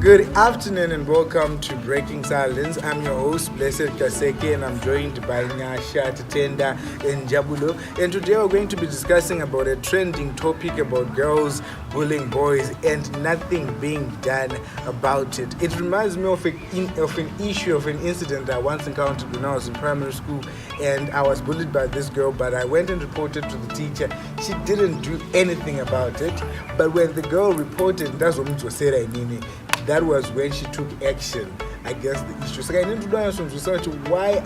Good afternoon and welcome to Breaking Silence. I'm your host, Blessed Kaseke, and I'm joined by Nyasha, Tenda, and Jabulo. And today we're going to be discussing about a trending topic about girls bullying boys and nothing being done about it. It reminds me of an incident I once encountered when I was in primary school, and I was bullied by this girl, but I went and reported to the teacher. She didn't do anything about it, but when the girl reported, that's what was said, that was when she took action against the issue. So I need to do some research. Why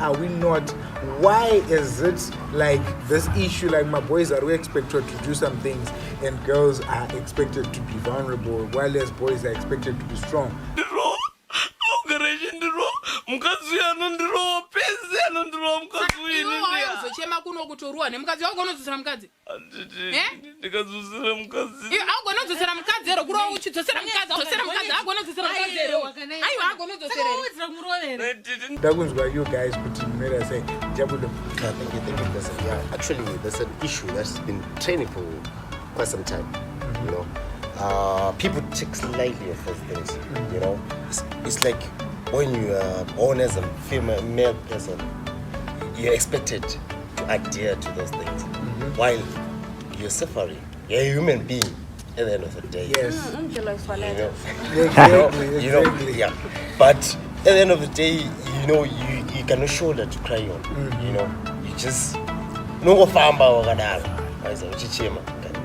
is it like this issue, like my boys are expected to do some things and girls are expected to be vulnerable, while as boys are expected to be strong? That was why you guys put in there say, Jabulo. Actually, there's an issue that's been training for quite some time. You know, people take lightly of those things. You know, it's like when you are born as a male person, you're expected to adhere to those things, while you're suffering. You're a human being at the end of the day. Yes. Yeah. But at the end of the day, you cannot shoulder to cry on. You know, you just no famba or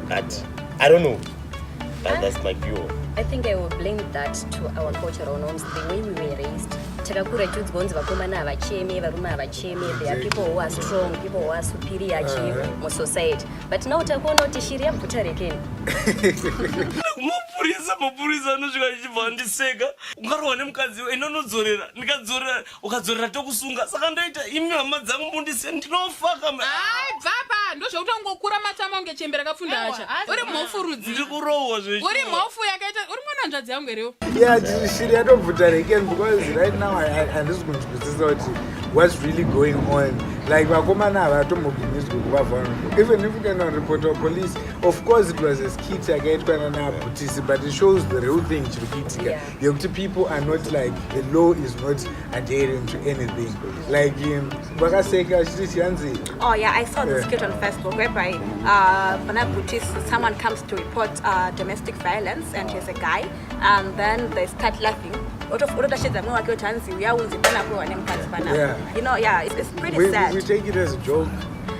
but I don't know. But that's my view. I think I will blame that to our cultural norms, the way we were raised. There are people who are strong, people who are superior in society. But now mapurisa anosvika achibvandiseka ungarohwa nemukadzi inonodzorera ndikadzorera ukadzorera tokusunga saka ndoita imi hama dzangu mundise ndinofaka bvapa ndozvautangokura matama unge chembera kafunda acha uri mhofu rudzi ndikurohwa uri mhofu yakaita uri mwana hanzvadzi yangu erewo shiri yatobvuta reken because right now handisi kunzwisisa kuti what's really going on. Like vakomana havatombobvimidzwe kuva vulnerable. Even if you can report to police, of course it was a skit yakaitwa nanabhutisi, but it shows the real thing chiri kuitika yekuti people are not like, the law is not adhering to anything. Like vakaseka chiti chianzi. Oh yeah, I saw the skit on Facebook whereby someone comes to report domestic violence and he's a guy, and then they start laughing. You know, it's pretty sad. We take it as a joke.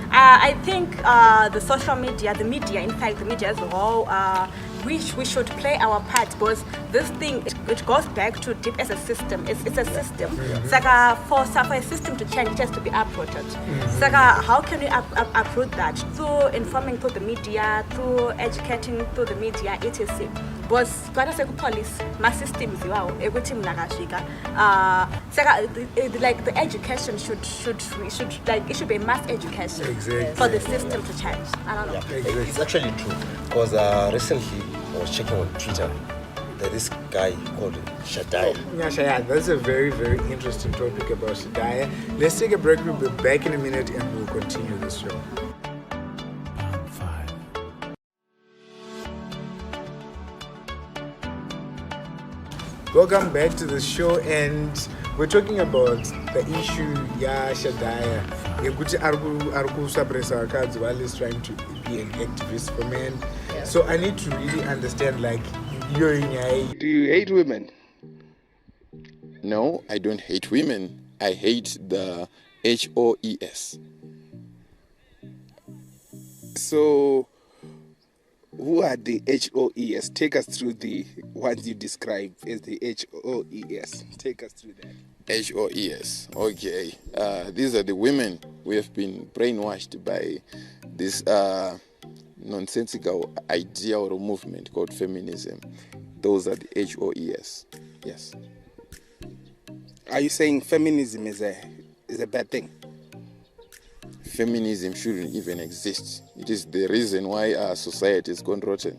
I think the social media, the media as a whole, we should play our part, because this thing, it goes back to deep as a system. It's a system. For a system to change, it has to be uprooted. How can we uproot that? Through informing through the media, through educating through the media, etc. Because police, my systems, like the education should like, it should be a mass education for the system to change. I don't know. Yeah, it's actually true, because recently I was checking on Twitter. There is this guy called Shadaya. Yeah, that's a very, very interesting topic about Shadaya. Let's take a break. We'll be back in a minute and we'll continue this show. Welcome back to the show, and we're talking about the issue Shadaya. While he's trying to be an activist for men. So I need to really understand, like, do you hate women? No, I don't hate women. I hate the HOES. So who are the HOES? Take us through the ones you describe as the HOES. Take us through that. HOES. Okay. These are the women who have been brainwashed by this nonsensical idea or movement called feminism. Those are the HOES. Yes. Are you saying feminism is a bad thing? Feminism shouldn't even exist. It is the reason why our society has gone rotten.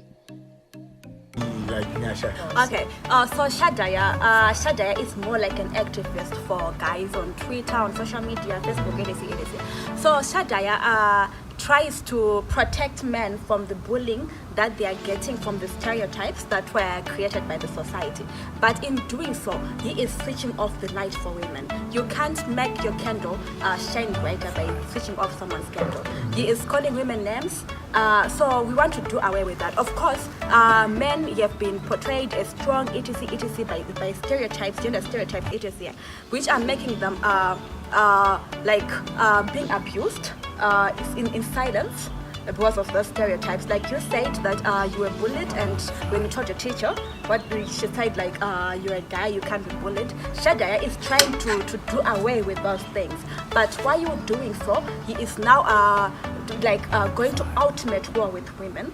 Okay, so Shadaya is more like an activist for guys on Twitter, on social media, Facebook, etc. So Shadaya tries to protect men from the bullying that they are getting from the stereotypes that were created by the society. But in doing so, he is switching off the light for women. You can't make your candle shine brighter by switching off someone's candle. He is calling women names. So we want to do away with that. Of course, men have been portrayed as strong, etc., by stereotypes, gender stereotypes, etc., which are making them being abused in silence because of those stereotypes. Like you said that you were bullied, and when you told your teacher, what she said, like you're a guy, you can't be bullied. Shagaya is trying to do away with those things. But while you're doing so, he is now going to ultimate war with women.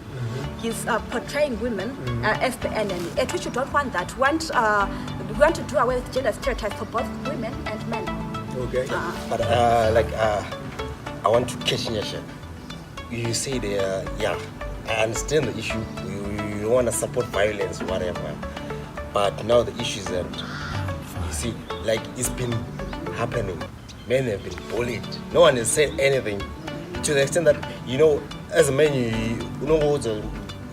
He's portraying women as the enemy, at which you don't want that. We want to do away with gender stereotypes for both women and men. Okay. But I want to catch your share. You say I understand the issue. You want to support violence, whatever. But now the issue is that, you see, like it's been happening. Men have been bullied. No one has said anything, to the extent that, as a man, you know what the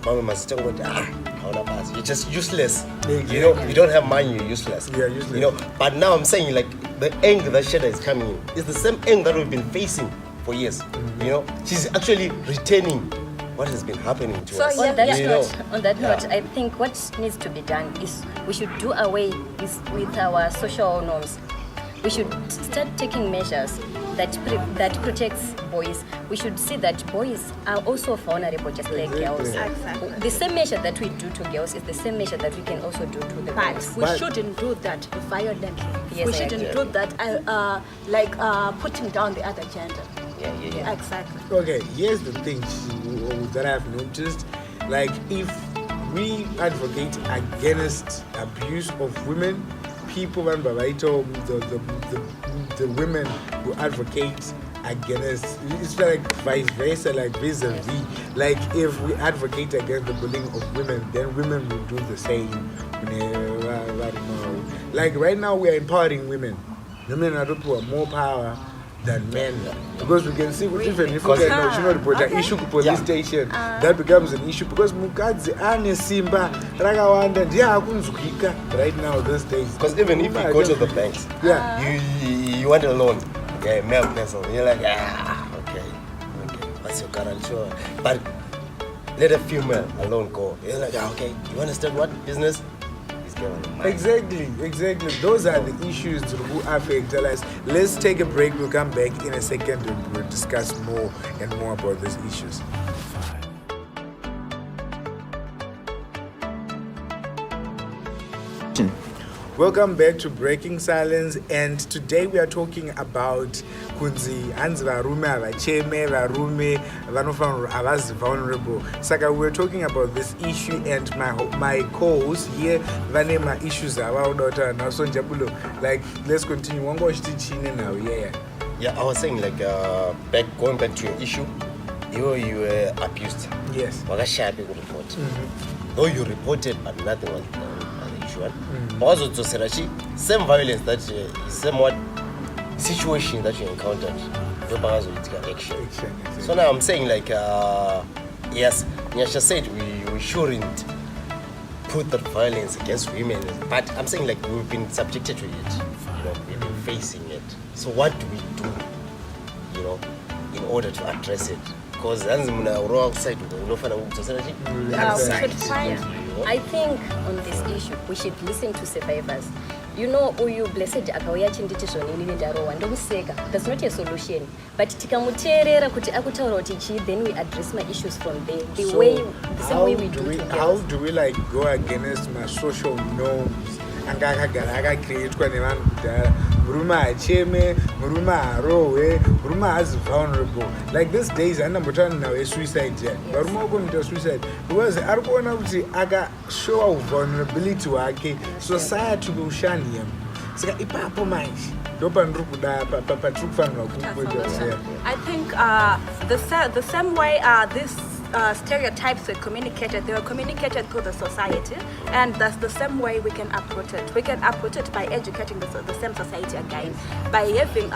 mama must talk about. You're just useless. Exactly. You don't have money, you're useless. Yeah, useless. But now I'm saying, like, the anger that Shada is coming in is the same anger that we've been facing for years. She's actually retaining what has been happening to us. On that note, I think what needs to be done is we should do away with our social norms. We should start taking measures that protects boys. We should see that boys are also vulnerable, just like girls. Exactly. The same measure that we do to girls is the same measure that we can also do to the boys. But we shouldn't do that violently. Yes, we shouldn't do that putting down the other gender. Yeah. Exactly. Okay, here's the thing that I've noticed. Like, if we advocate against abuse of women, people and the women who advocate against, it's like vice versa, like vis-a-vis. Like, if we advocate against the bullying of women, then women will do the same. Like, right now we are empowering women. Women are more power than men, because we can see even if we can report an issue to police station, that becomes an issue because mukadzi ane simba rakawanda ndiye akunzwika right now these days. Because even if you go to the banks, you want a loan, male person, you're like, okay, what's your guarantee? But let a female alone go. You're like, okay, you want to start what business? Exactly. Those are the issues who affect us. Let's take a break. We'll come back in a second and we'll discuss more and more about these issues. Welcome back to Breaking Silence, and today we are talking about kunzi hanzi varume havacheme varume vanofanirwa havazi vulnerable. Saka we're talking about this issue, and my co-host here vane ma-issues avauda kutaura nawo. So Njabulo, like, let's continue. Wanga uchiti chini now? Yeah, I was saying, like, going back to your issue, you were abused. Yes. Wakashaya to report. Though you reported, but nothing was done. But also to say same violence that somewhat situation that you encountered, action. So now I'm saying, like, yes, Nyasha said we shouldn't put that violence against women, but I'm saying, like, we've been subjected to it, we've been facing it. So what do we do, in order to address it? Because outside, I think on this issue we should listen to survivors. Uyu blessed akauya chinditi zvonini ndarowa ndomuseka. That's not a solution, but tikamuteerera kuti akutaura kuti chi, then we address my issues from there. The same way we do it. How do we like go against my social norms? Anga akagara akacreatwa nevanhu kudhara, murume hacheme, murume harohwe, murume hazi vulnerable. Like these days andambotaura nawo esuicide here. Varume vakunoita suicide because ari kuona kuti akashowa vulnerability hwake, society will shun him. Saka ipapo manje ndopandiri kuda patiri kufanirwa kuita. I think the same way this stereotypes were communicated, they were communicated through the society, and that's the same way we can uproot it. We can uproot it by educating the same society again, by having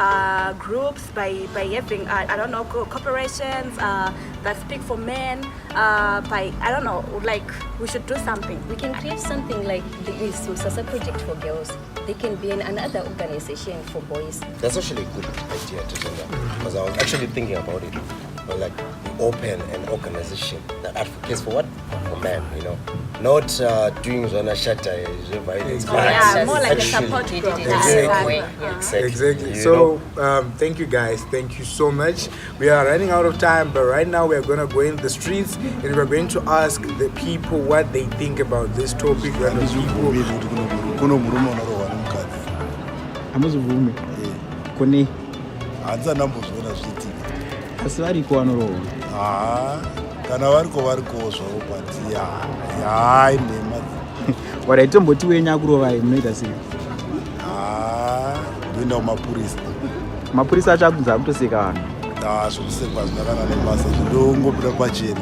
groups, by having I don't know, corporations that speak for men. By I don't know, like we should do something. We can create something like the Sasa Project for girls. They can be another organization for boys. That's actually a good idea to do that, because I was actually thinking about it. Like open an organization that advocates for what? For men, you know, not doing zona shatter violence. Yeah, more like a support group. Exactly. So thank you guys, thank you so much. We are running out of time, but right now we are going to go in the streets and we're going to ask the people what they think about this topic. Hamuzuvumi kuni asi variko vanorohwa kana variko zvavo hai nema warai tomboti wenya kurovai munoita sei? ndoenda kumapurisa. Mapurisa achakudza kutoseka vanhu zvokusekwa hazvina kana nebasa zvindongobuda pachena.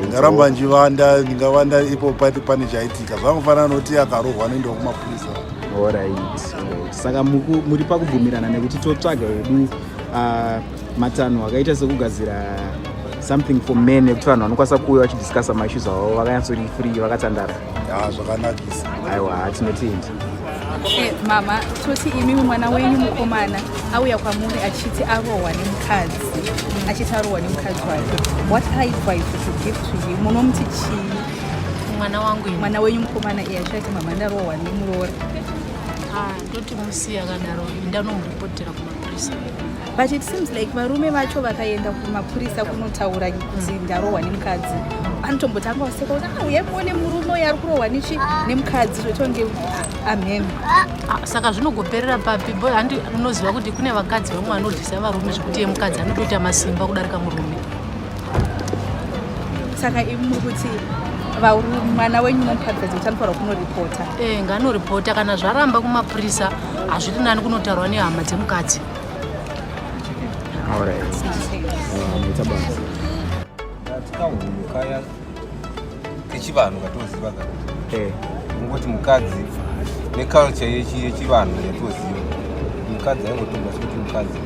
Ndaramba ndingavanda ipo pane chaitika zvangofanana noti akarohwa anoenda kumapurisa. Saka muri pakubvumirana nekuti totsvaga hedu matanho akaita sekugadzira something for men nekuti vanhu vanokwanisa kuuya vachidiscassa maissues avo vakanyatsori free vakatandara. Zvakanakisa. Aiwa, tinotenda. Mama, toti imi mwana wenyu mukomana auya kwamuri achiti arohwa nemukadzi, achiti arohwa nemukadzi wake. What advice would you give to him? Munomuti chii? Mwana wenyu mukomana achati mama ndarohwa nemuroora. Ndoti musiya kadaro ndanomuripotera kumapurisa. But it seems like varume vacho vakaenda kumapurisa kunotaura kuti ndarohwa nemukadzi, anotombotanga waseka kuti uye muone murume uyo ari kurohwa nemukadzi zvotonge amen. Saka zvinogoperera papi? Handi unoziva kuti kune vakadzi vamwe vanodhisa varume zvekuti iye mukadzi anotoita masimba kudarika murume. Saka imi muri kuti mwana wenyu munomupadza kuti anofanira kunoripota? Nganoripota. Kana zvaramba kumapurisa hazviri nani kunotaurwa nehama dzemukadzi. Kaya kechivanhu katoziva ngoti mukadzi neculture yechivanhu yatoziva mukadzi aingotonga sekuti mukadzi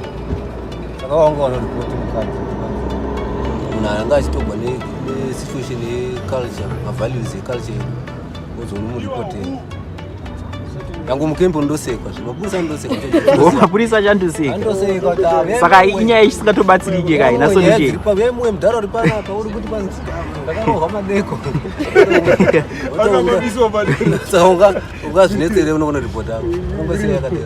saka wanga vanoripoti mukadzi munhu anga achitogwa nesituation yeculture mavalues yeculture yedu ozonomuripotera yangu mukembo ndosekwa zvimapurisa ndosekwa mapurisa achandoseka saka inyaya isingatobatsirike kai nasomwe mudhara uri panapa uri kuti ndakarohwa madeko saka ungazvinetsere unonoripota ungasiya yakatera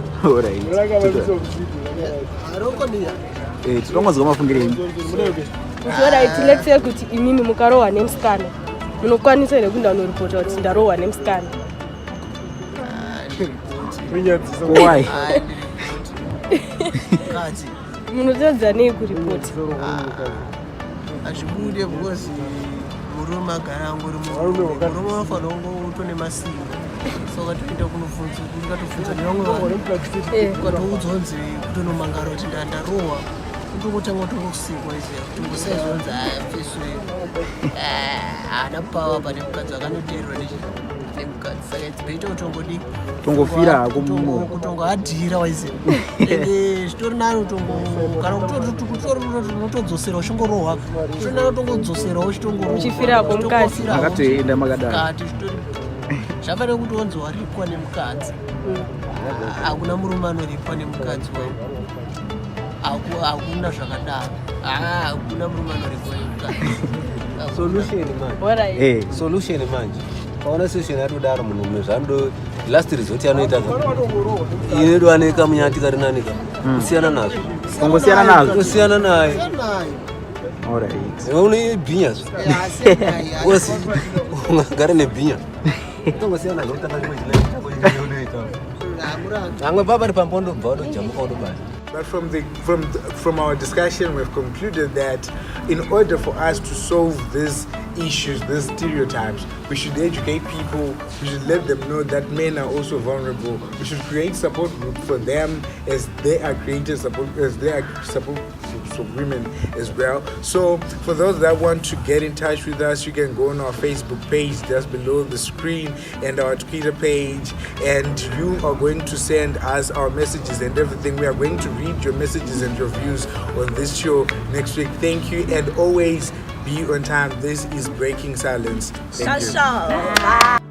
tinongozwa mafungiro enyu. Let's say kuti imimi mukarohwa nemusikana munokwanisa here kuenda kunoripota kuti ndarohwa nemusikana? Why? Munotadza nei kuripoti? Hazvibude because murume agara angori murume unofanira kunge utone masimba. Saka toenda kunokatofunza nevamwe vanhu ukatoudzwa kunzi kutonomangara kuti ndarohwa kutongotanga kutongosikwa izia kuti ngosaizonzi feswe haana pawa pane mukadzi akanoteerwa nemukadzi saka dzinoita kutongodi tongofira hako kutongoadhira waiziva zvitori nani kana unotodzosera uchingorohwa zvitori nani utongodzoserawo uchifira hako mukadzi akatoenda makadaro zvafanira kuti wanzi waripwa nemukadzi. Hakuna murume anoripwa nemukadzi wangu, hakuna zvakadaro. Hakuna murume anoripwa nemukadzi. Solution manje kaona solution yatodaro munhume zvando last resort anoita inedu aneka munyatika rinanika kusiyana nazvo kusiyana naye unibhinya wesi ungagara nebhinya tongosiyana amwe baba ri pampondo bva wadojamuka wadobata. But from our discussion, we've concluded that in order for us to solve these issues, these stereotypes, we should educate people. We should let them know that men are also vulnerable. We should create support group for them as they are created support for women as well. So for those that want to get in touch with us, you can go on our Facebook page just below the screen and our Twitter page, and you are going to send us our messages and everything. We are going to read your messages and your views on this show next week. Thank you, and always be on time. This is Breaking Silence. Thank you.